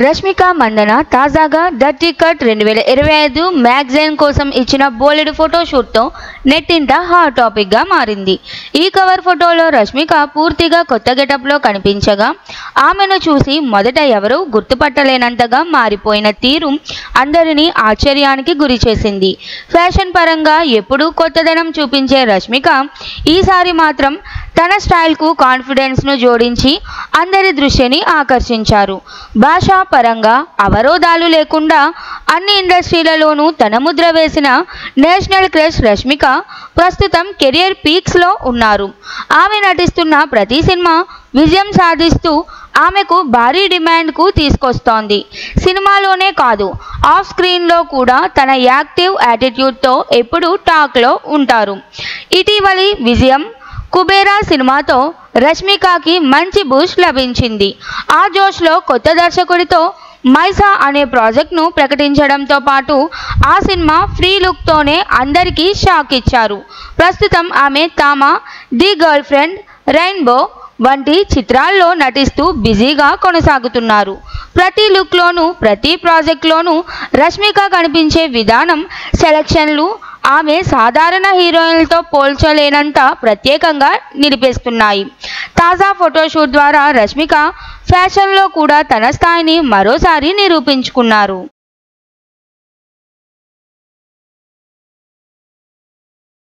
రష్మిక మందన తాజాగా dirty cut 2025 magazine కోసం ఇచ్చిన బోలెడు ఫోటోషూట్తో నెట్టింట హాట్ టాపిక్గా మారింది. ఈ కవర్ ఫోటోలో రష్మిక పూర్తిగా కొత్త గెటప్లో కనిపించగా ఆమెను చూసి మొదట ఎవరూ గుర్తుపట్టలేనంతగా మారిపోయిన తీరు అందరినీ ఆశ్చర్యానికి గురిచేసింది. ఫ్యాషన్ పరంగా ఎప్పుడూ కొత్తదనం చూపించే రష్మిక ఈసారి మాత్రం తన స్టైల్కు కాన్ఫిడెన్స్ను జోడించి అందరి దృష్టిని ఆకర్షించారు. భాషా పరంగా అవరోధాలు లేకుండా అన్ని ఇండస్ట్రీలలోనూ తన ముద్ర వేసిన నేషనల్ క్రష్ రష్మిక ప్రస్తుతం కెరియర్ పీక్స్లో ఉన్నారు. ఆమె నటిస్తున్న ప్రతి సినిమా విజయం సాధిస్తూ ఆమెకు భారీ డిమాండ్కు తీసుకొస్తోంది. సినిమాలోనే కాదు, ఆఫ్ స్క్రీన్లో కూడా తన యాక్టివ్ యాటిట్యూడ్తో ఎప్పుడూ టాక్లో ఉంటారు. ఇటీవలి విజయం కుబేరా సినిమాతో రష్మికకి మంచి బూస్ట్ లభించింది. ఆ జోష్లో కొత్త దర్శకుడితో మైసా అనే ప్రాజెక్ట్ను ప్రకటించడంతో పాటు ఆ సినిమా ఫ్రీ లుక్తోనే అందరికీ షాక్ ఇచ్చారు. ప్రస్తుతం ఆమె తామా, ది గర్ల్ ఫ్రెండ్, రెయిన్బో వంటి చిత్రాల్లో నటిస్తూ బిజీగా కొనసాగుతున్నారు. ప్రతి లుక్లోనూ ప్రతి ప్రాజెక్ట్లోనూ రష్మిక కనిపించే విధానం, సెలక్షన్లు ఆమె సాధారణ హీరోయిన్లతో పోల్చలేనంత ప్రత్యేకంగా నిలిపేస్తున్నాయి. తాజా ఫోటోషూట్ ద్వారా రష్మిక ఫ్యాషన్లో కూడా తన స్థాయిని మరోసారి నిరూపించుకున్నారు.